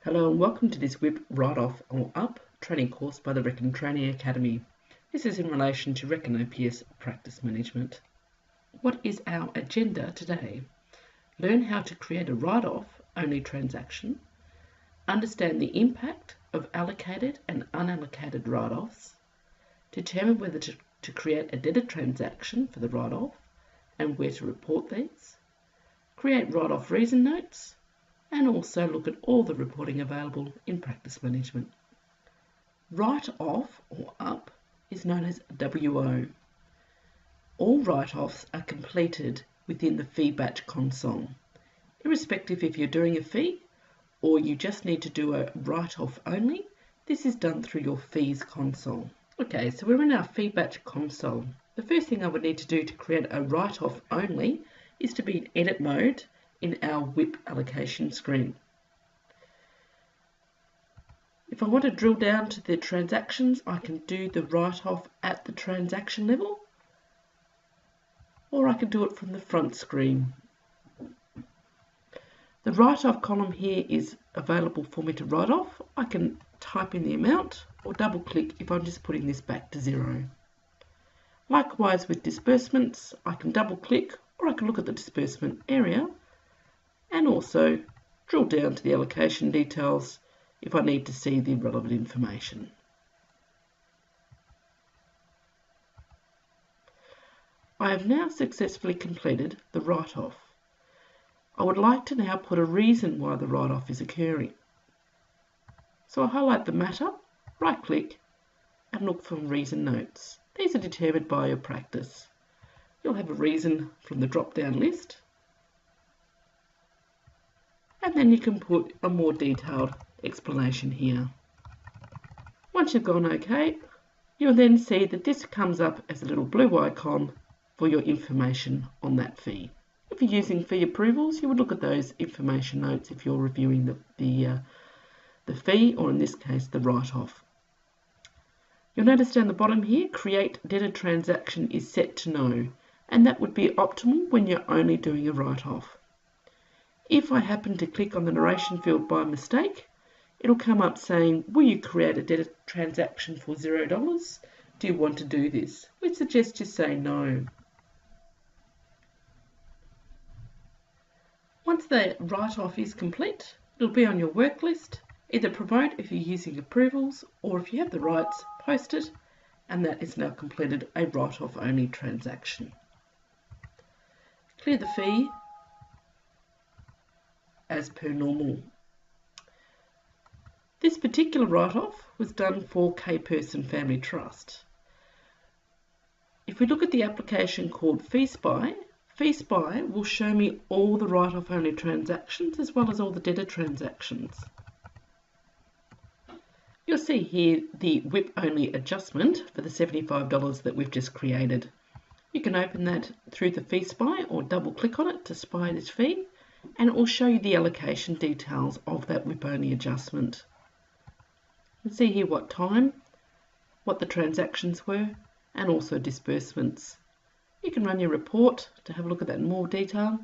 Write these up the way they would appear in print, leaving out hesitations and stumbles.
Hello and welcome to this WIP Write Off or Up training course by the Reckon Training Academy. This is in relation to Reckon OPS practice management. What is our agenda today? Learn how to create a write-off only transaction, understand the impact of allocated and unallocated write-offs, determine whether to create a debtor transaction for the write-off and where to report these, create write-off reason notes, and also look at all the reporting available in practice management. Write-off or up is known as WO. All write-offs are completed within the fee batch console. Irrespective if you're doing a fee or you just need to do a write-off only, this is done through your fees console. Okay, so we're in our fee batch console. The first thing I would need to do to create a write-off only is to be in edit mode in our WIP allocation screen. If I want to drill down to the transactions, I can do the write-off at the transaction level, or I can do it from the front screen. The write-off column here is available for me to write off. I can type in the amount or double click if I'm just putting this back to 0. Likewise with disbursements, I can double click or I can look at the disbursement area and also drill down to the allocation details if I need to see the relevant information. I have now successfully completed the write-off. I would like to now put a reason why the write-off is occurring. So I highlight the matter, right-click, and look for reason notes. These are determined by your practice. You'll have a reason from the drop-down list, and then you can put a more detailed explanation here. Once you've gone OK, you'll then see that this comes up as a little blue icon for your information on that fee. If you're using fee approvals, you would look at those information notes if you're reviewing the fee, or in this case, the write-off. You'll notice down the bottom here, create debtor transaction is set to no, and that would be optimal when you're only doing a write-off. If I happen to click on the narration field by mistake, it'll come up saying, will you create a debtor transaction for $0? Do you want to do this? We suggest you say no. Once the write-off is complete, it'll be on your work list. Either promote if you're using approvals, or if you have the rights, post it, and that is now completed a write-off only transaction. Clear the fee as per normal. This particular write-off was done for K-Person Family Trust. If we look at the application called FeeSpy, FeeSpy will show me all the write-off only transactions as well as all the debtor transactions. You'll see here the WIP only adjustment for the $75 that we've just created. You can open that through the FeeSpy or double click on it to spy this fee, and it will show you the allocation details of that WIP only adjustment. You can see here what time, what the transactions were, and also disbursements. You can run your report to have a look at that in more detail,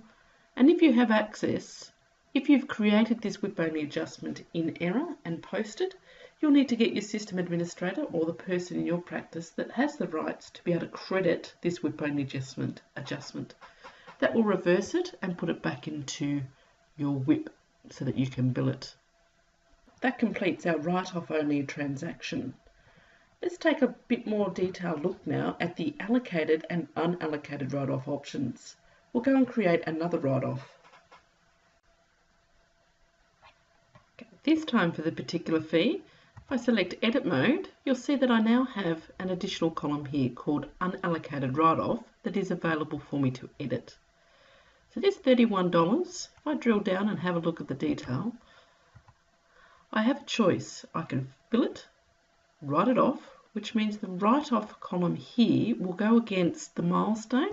and if you have access, if you've created this WIP only adjustment in error and posted, you'll need to get your system administrator or the person in your practice that has the rights to be able to credit this WIP only adjustment. That will reverse it and put it back into your WIP so that you can bill it. That completes our write-off only transaction. Let's take a bit more detailed look now at the allocated and unallocated write-off options. We'll go and create another write-off. Okay, this time for the particular fee, if I select edit mode, you'll see that I now have an additional column here called unallocated write-off that is available for me to edit. So this $31, if I drill down and have a look at the detail, I have a choice. I can bill it, write it off, which means the write-off column here will go against the milestone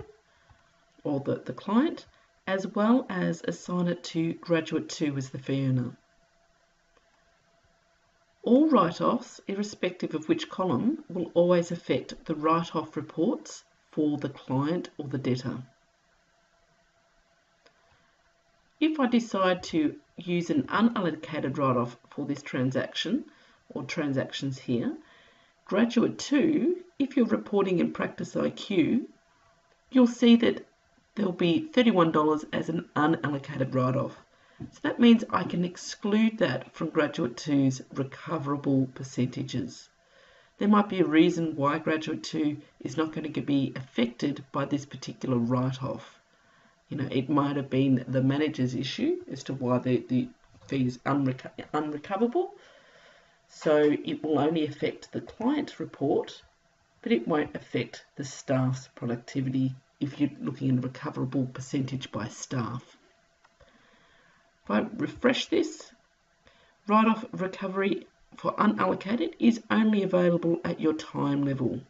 or the client, as well as assign it to graduate 2 as the fee earner. All write-offs, irrespective of which column, will always affect the write-off reports for the client or the debtor. If I decide to use an unallocated write-off for this transaction, or transactions here, Graduate 2, if you're reporting in Practice IQ, you'll see that there'll be $31 as an unallocated write-off. So that means I can exclude that from Graduate 2's recoverable percentages. There might be a reason why Graduate 2 is not going to be affected by this particular write-off. It might have been the manager's issue as to why the fee is unrecoverable. So it will only affect the client's report, but it won't affect the staff's productivity if you're looking at a recoverable percentage by staff. If I refresh this, write-off recovery for unallocated is only available at your time level.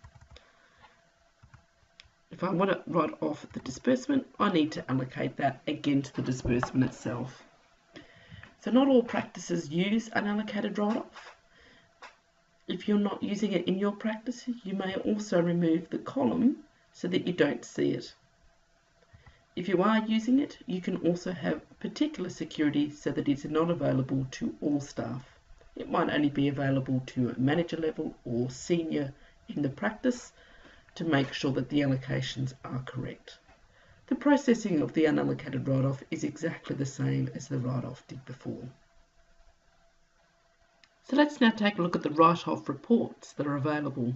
If I want to write off the disbursement, I need to allocate that again to the disbursement itself. So not all practices use unallocated write-off. If you're not using it in your practice, you may also remove the column so that you don't see it. If you are using it, you can also have particular security so that it's not available to all staff. It might only be available to a manager level or senior in the practice to make sure that the allocations are correct. The processing of the unallocated write-off is exactly the same as the write-off did before. So let's now take a look at the write-off reports that are available.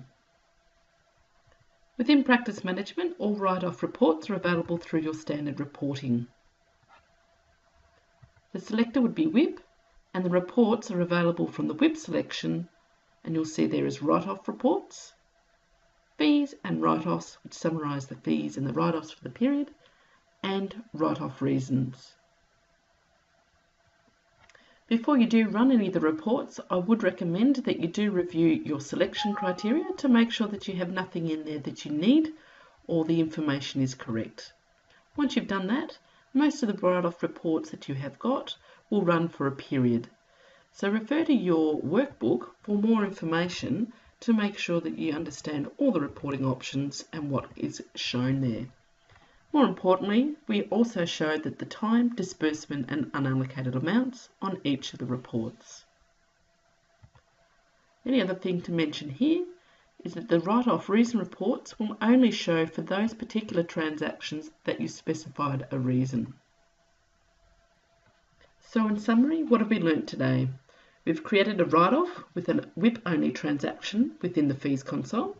Within Practice Management, all write-off reports are available through your standard reporting. The selector would be WIP, and the reports are available from the WIP selection, and you'll see there is write-off reports, fees and write-offs, which summarise the fees and the write-offs for the period, and write-off reasons. Before you do run any of the reports, I would recommend that you do review your selection criteria to make sure that you have nothing in there that you need or the information is correct. Once you've done that, most of the write-off reports that you have got will run for a period. So refer to your workbook for more information to make sure that you understand all the reporting options and what is shown there. More importantly, we also showed that the time, disbursement and unallocated amounts on each of the reports. Any other thing to mention here is that the write-off reason reports will only show for those particular transactions that you specified a reason. So in summary, what have we learnt today? We've created a write-off with a WIP-only transaction within the fees console.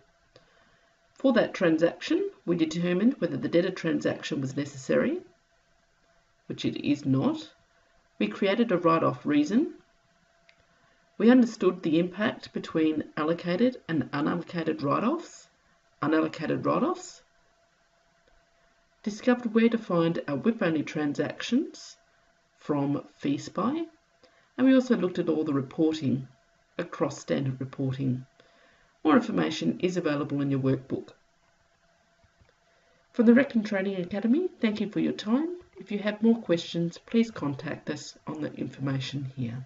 For that transaction, we determined whether the debtor transaction was necessary, which it is not. We created a write-off reason. We understood the impact between allocated and unallocated write-offs, discovered where to find our WIP-only transactions from FeeSpy, and we also looked at all the reporting across standard reporting. More information is available in your workbook. From the Reckon Training Academy, thank you for your time. If you have more questions, please contact us on the information here.